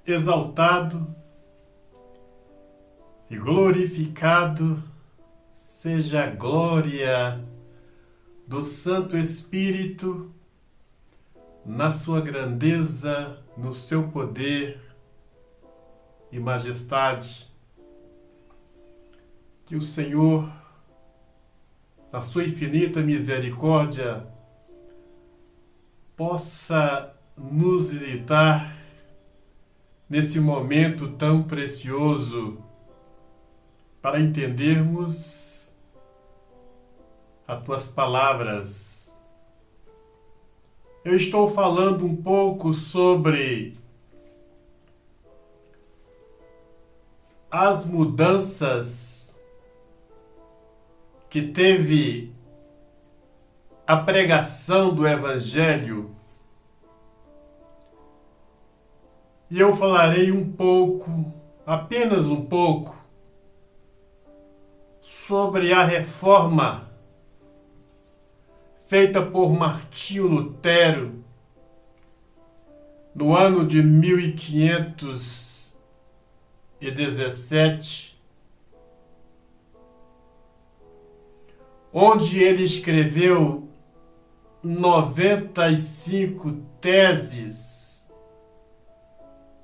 exaltado e glorificado seja a glória do Santo Espírito na sua grandeza, no seu poder e majestade. Que o Senhor, na sua infinita misericórdia, possa nos visitar nesse momento tão precioso para entendermos as tuas palavras. Eu estou falando um pouco sobre as mudanças que teve a pregação do Evangelho. E eu falarei um pouco, apenas um pouco, sobre a reforma feita por Martinho Lutero no ano de 1517, onde ele escreveu 95 teses,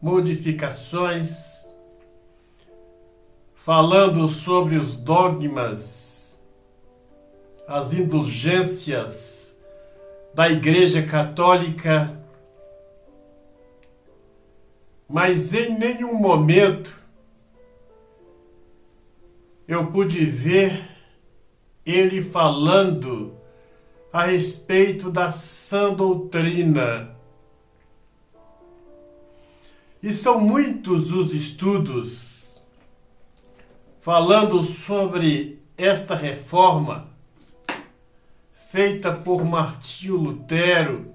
modificações, falando sobre os dogmas, as indulgências da Igreja Católica, mas em nenhum momento eu pude ver ele falando a respeito da sã doutrina. E são muitos os estudos falando sobre esta reforma feita por Martinho Lutero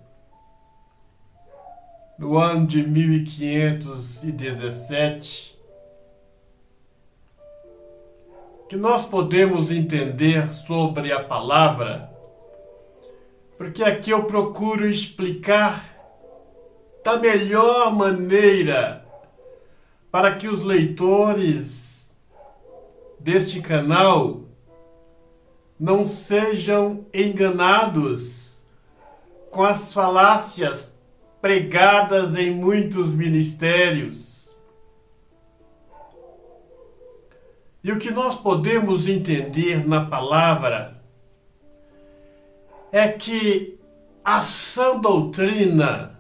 no ano de 1517, que nós podemos entender sobre a palavra, porque aqui eu procuro explicar da melhor maneira para que os leitores deste canal não sejam enganados com as falácias pregadas em muitos ministérios. E o que nós podemos entender na palavra é que a sã doutrina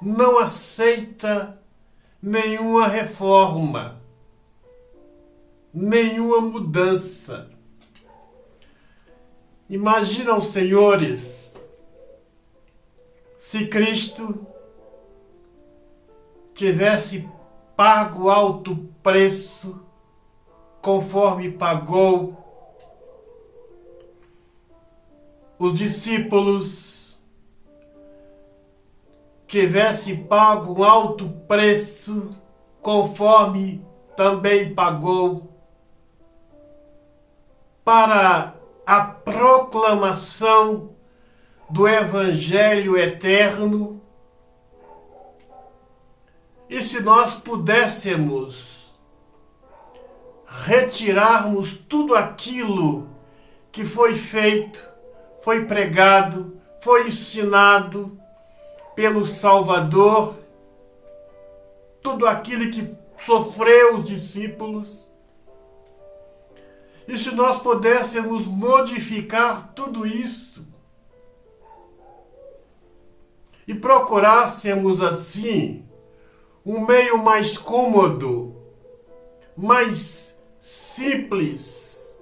não aceita nenhuma reforma, nenhuma mudança. Imaginam, senhores, se Cristo tivesse pago alto preço, conforme pagou os discípulos, tivesse pago um alto preço, conforme também pagou, para a proclamação do Evangelho eterno. E se nós pudéssemos retirarmos tudo aquilo que foi feito, foi pregado, foi ensinado pelo Salvador, tudo aquilo que sofreu os discípulos, e se nós pudéssemos modificar tudo isso e procurássemos assim um meio mais cômodo, mais simples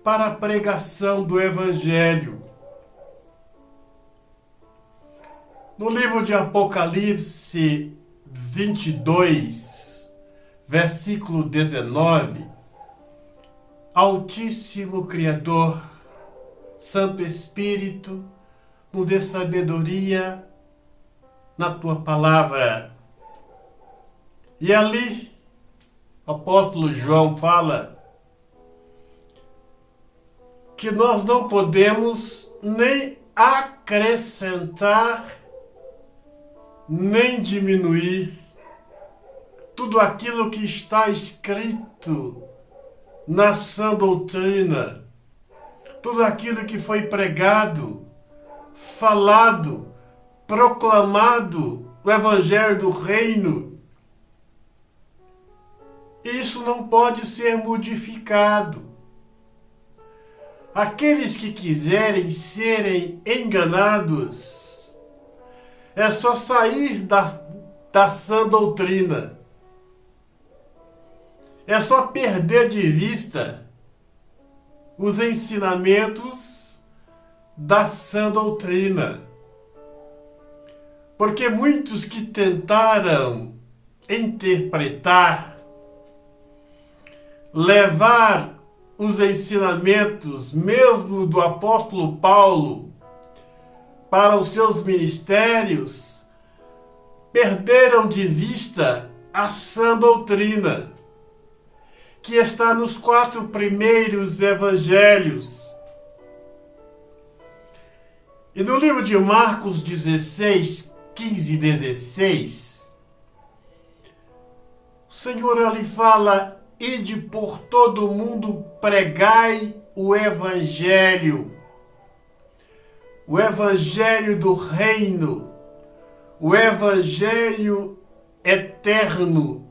para a pregação do Evangelho. No livro de Apocalipse 22, versículo 19, Altíssimo Criador, Santo Espírito, nos dê sabedoria na tua palavra. E ali, o apóstolo João fala que nós não podemos nem acrescentar, nem diminuir tudo aquilo que está escrito na sã doutrina, tudo aquilo que foi pregado, falado, proclamado, o Evangelho do Reino, isso não pode ser modificado. Aqueles que quiserem serem enganados, é só sair da sã doutrina. É só perder de vista os ensinamentos da sã doutrina. Porque muitos que tentaram interpretar, levar os ensinamentos mesmo do apóstolo Paulo para os seus ministérios, perderam de vista a sã doutrina, que está nos 4 primeiros evangelhos. E no livro de Marcos 16, 15 e 16, o Senhor ali fala: ide por todo o mundo, pregai o Evangelho do Reino, o Evangelho eterno.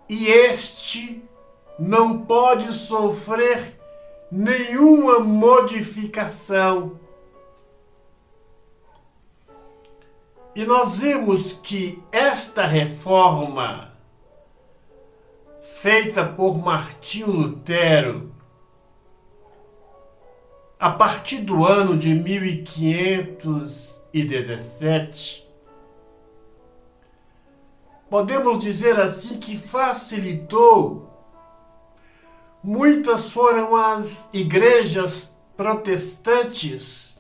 E este não pode sofrer nenhuma modificação. E nós vimos que esta reforma, feita por Martinho Lutero, a partir do ano de 1517, podemos dizer assim que facilitou. Muitas foram as igrejas protestantes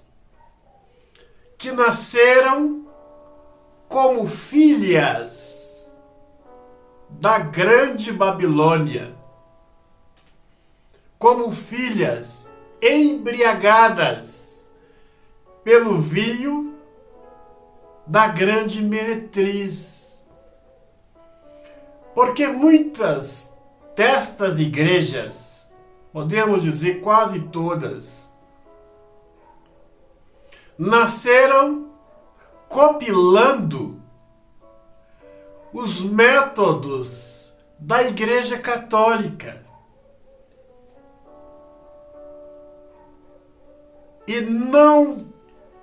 que nasceram como filhas da grande Babilônia, como filhas embriagadas pelo vinho da grande meretriz. Porque muitas destas igrejas, podemos dizer quase todas, nasceram copilando os métodos da Igreja Católica. E não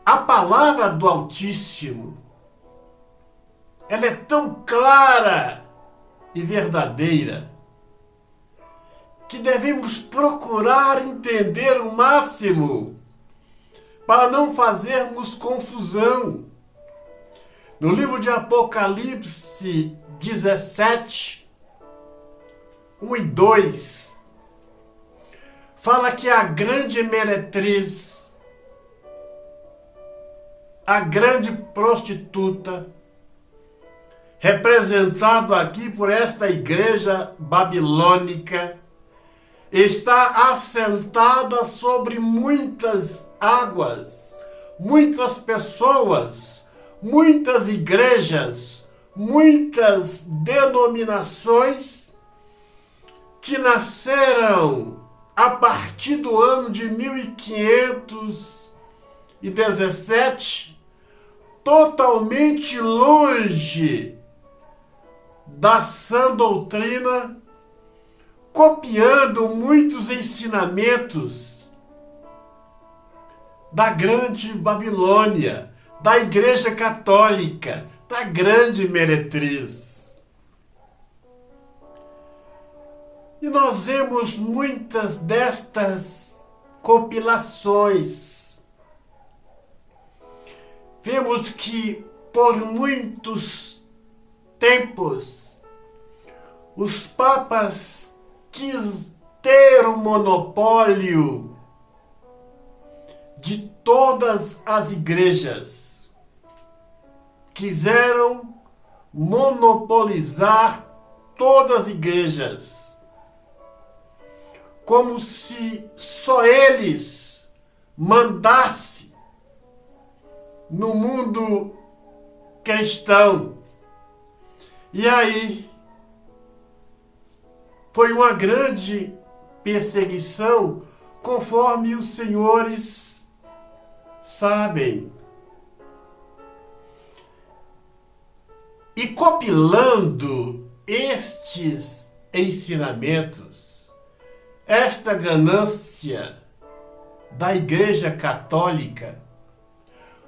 a palavra do Altíssimo, ela é tão clara e verdadeira que devemos procurar entender o máximo para não fazermos confusão. No livro de Apocalipse 17, 1 e 2, fala que a grande meretriz, a grande prostituta, representado aqui por esta igreja babilônica, está assentada sobre muitas águas, muitas pessoas, muitas igrejas, muitas denominações que nasceram a partir do ano de 1517, totalmente longe da sã doutrina, copiando muitos ensinamentos da grande Babilônia, da Igreja Católica, da grande meretriz. E nós vemos muitas destas compilações. Vemos que por muitos tempos os papas quis ter o monopólio de todas as igrejas. Quiseram monopolizar todas as igrejas, como se só eles mandassem no mundo cristão. E aí foi uma grande perseguição, conforme os senhores sabem. E compilando estes ensinamentos, esta ganância da Igreja Católica,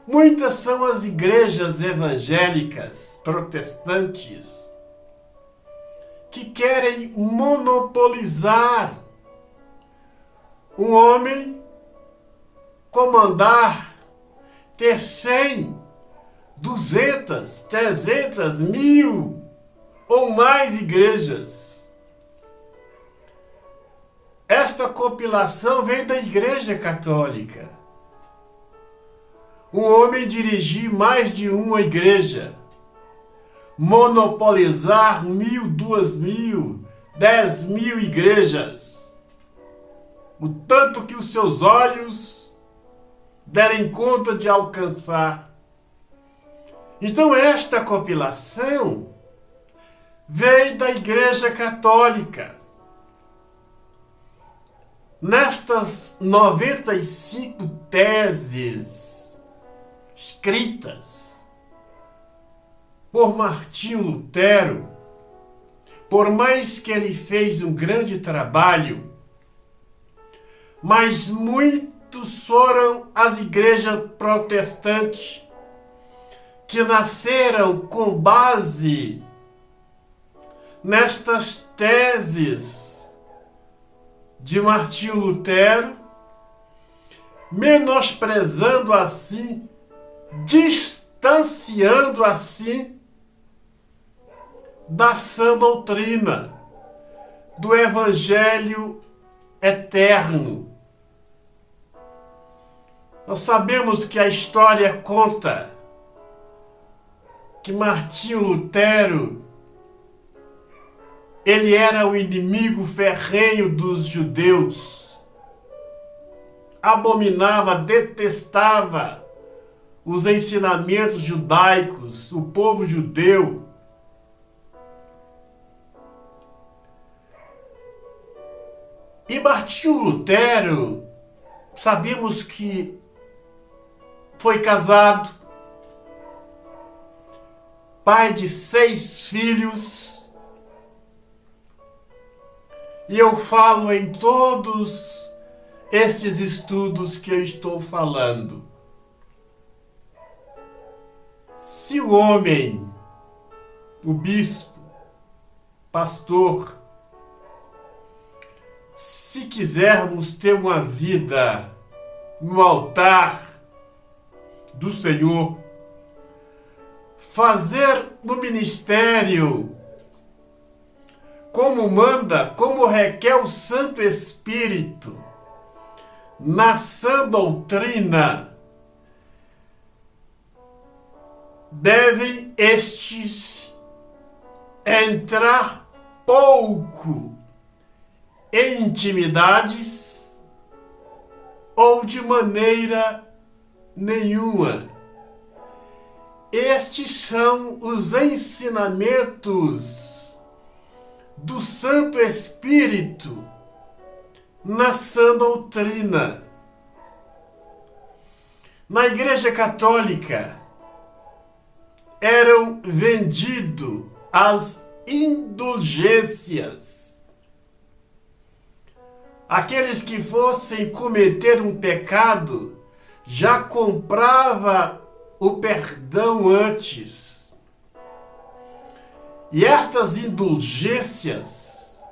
muitas são as igrejas evangélicas protestantes que querem monopolizar um homem, comandar, ter 100, 200, 300, 1000 ou mais igrejas. Esta compilação vem da Igreja Católica. Um homem dirigir mais de uma igreja, monopolizar 1000, 2000, 10.000 igrejas, o tanto que os seus olhos derem conta de alcançar. Então esta compilação veio da Igreja Católica. Nestas 95 teses escritas por Martinho Lutero, por mais que ele fez um grande trabalho, mas muitos foram as igrejas protestantes que nasceram com base nestas teses de Martinho Lutero, menosprezando assim, distanciando assim da sã doutrina, do Evangelho eterno. Nós sabemos que a história conta que Martinho Lutero, ele era o inimigo ferrenho dos judeus, abominava, detestava os ensinamentos judaicos, o povo judeu. E Martinho Lutero, sabemos que foi casado, pai de 6 filhos, e eu falo em todos esses estudos que eu estou falando. Se o homem, o bispo, pastor, se quisermos ter uma vida no altar do Senhor, fazer no ministério como manda, como requer o Santo Espírito, na sã doutrina, devem estes entrar pouco em intimidades ou de maneira nenhuma. Estes são os ensinamentos do Santo Espírito na sã doutrina. Na Igreja Católica eram vendidos as indulgências. Aqueles que fossem cometer um pecado já comprava o perdão antes. E estas indulgências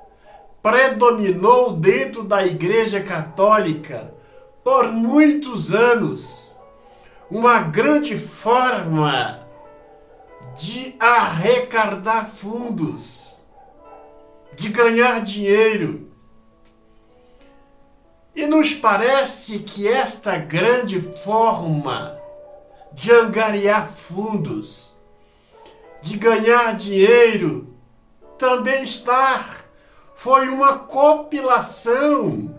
predominou dentro da Igreja Católica por muitos anos, uma grande forma de arrecadar fundos, de ganhar dinheiro. E nos parece que esta grande forma de angariar fundos, de ganhar dinheiro, também foi uma compilação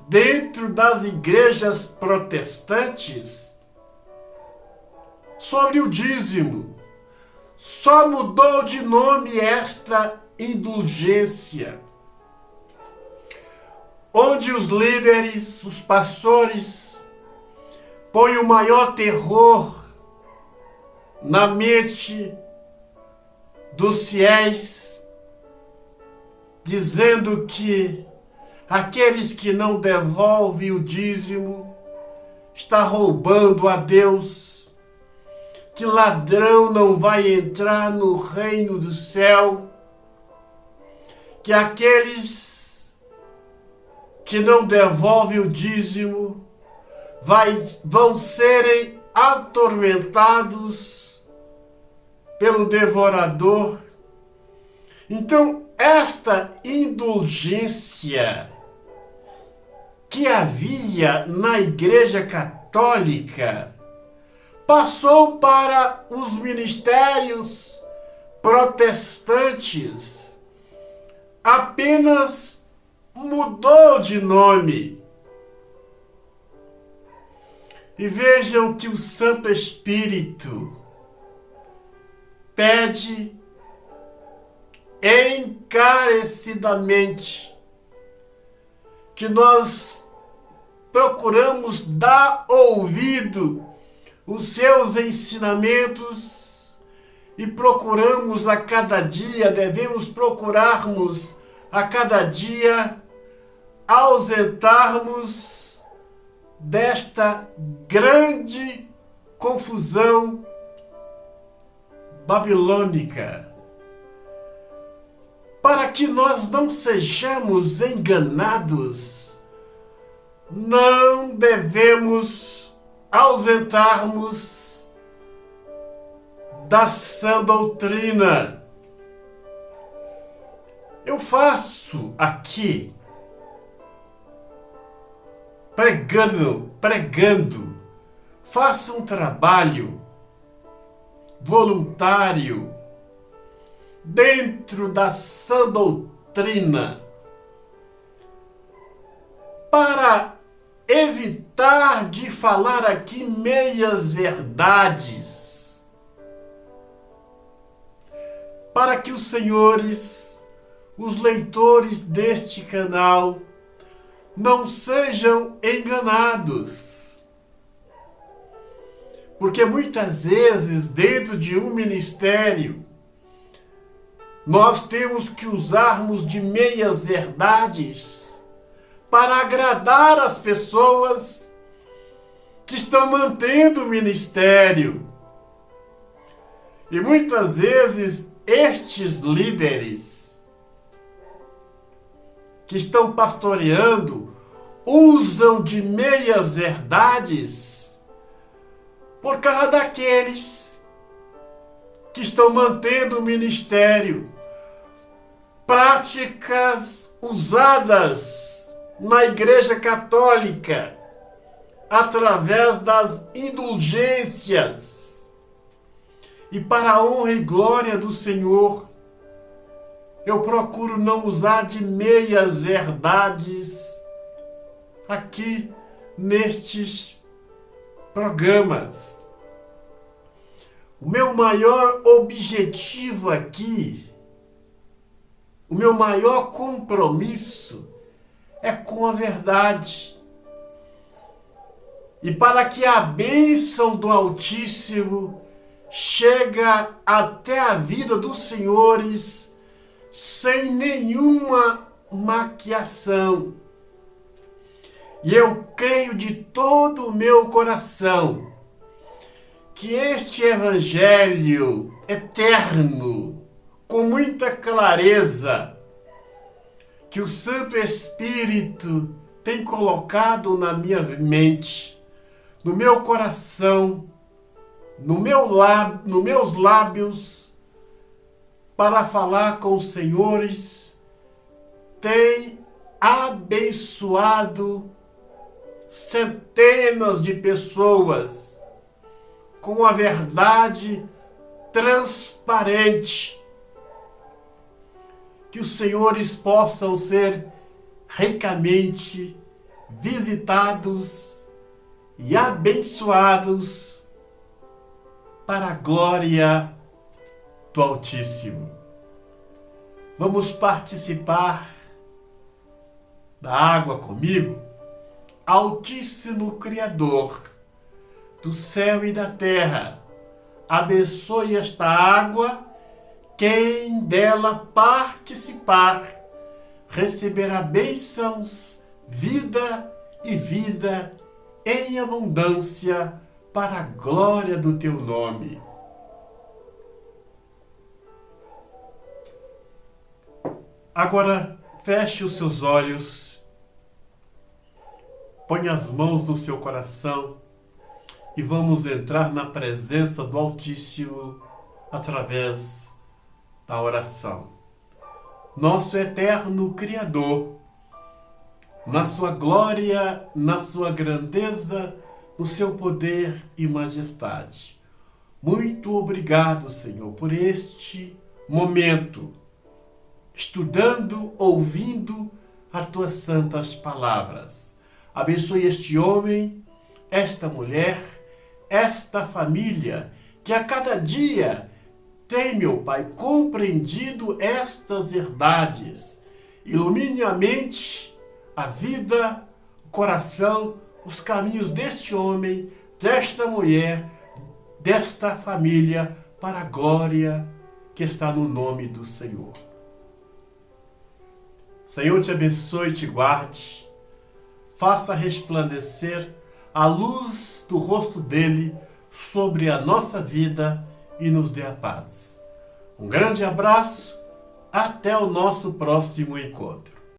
dentro das igrejas protestantes sobre o dízimo. Só mudou de nome esta indulgência. onde os líderes, os pastores, põem o maior terror na mente dos fiéis, dizendo que aqueles que não devolvem o dízimo está roubando a Deus, que ladrão não vai entrar no reino do céu, que aqueles que não devolvem o dízimo vão serem atormentados pelo devorador. Então, esta indulgência que havia na Igreja Católica passou para os ministérios protestantes, apenas mudou de nome. E vejam que o Santo Espírito pede encarecidamente que nós procuramos dar ouvido aos seus ensinamentos e procuramos a cada dia, devemos procurarmos a cada dia ausentarmos desta grande confusão babilônica, para que nós não sejamos enganados. Não devemos ausentarmos da sã doutrina. Eu faço aqui pregando, faço um trabalho voluntário dentro da sã doutrina para evitar de falar aqui meias verdades, para que os senhores, os leitores deste canal, não sejam enganados. Porque muitas vezes, dentro de um ministério, nós temos que usarmos de meias verdades para agradar as pessoas que estão mantendo o ministério. E muitas vezes estes líderes que estão pastoreando usam de meias verdades por causa daqueles que estão mantendo o ministério. Práticas usadas na Igreja Católica através das indulgências. E para a honra e glória do Senhor, eu procuro não usar de meias verdades aqui nestes programas. O meu maior objetivo aqui, o meu maior compromisso é com a verdade. E para que a bênção do Altíssimo chegue até a vida dos senhores sem nenhuma maquiação. E eu creio de todo o meu coração que este evangelho eterno, com muita clareza, que o Santo Espírito tem colocado na minha mente, no meu coração, nos meus lábios, para falar com os senhores, tem abençoado centenas de pessoas com a verdade transparente. Que os senhores possam ser ricamente visitados e abençoados para a glória do Altíssimo. Vamos participar da água comigo, Altíssimo Criador do céu e da terra, abençoe esta água. Quem dela participar receberá bênçãos, vida e vida em abundância para a glória do teu nome. Agora feche os seus olhos, ponha as mãos no seu coração e vamos entrar na presença do Altíssimo através da oração. Nosso eterno Criador, na sua glória, na sua grandeza, no seu poder e majestade. Muito obrigado, Senhor, por este momento, estudando, ouvindo as tuas santas palavras. Abençoe este homem, esta mulher, esta família, que a cada dia tem, meu Pai, compreendido estas verdades. Ilumine a mente, a vida, o coração, os caminhos deste homem, desta mulher, desta família, para a glória que está no nome do Senhor. Senhor, te abençoe e te guarde, faça resplandecer a luz do rosto dele sobre a nossa vida e nos dê a paz. Um grande abraço, até o nosso próximo encontro.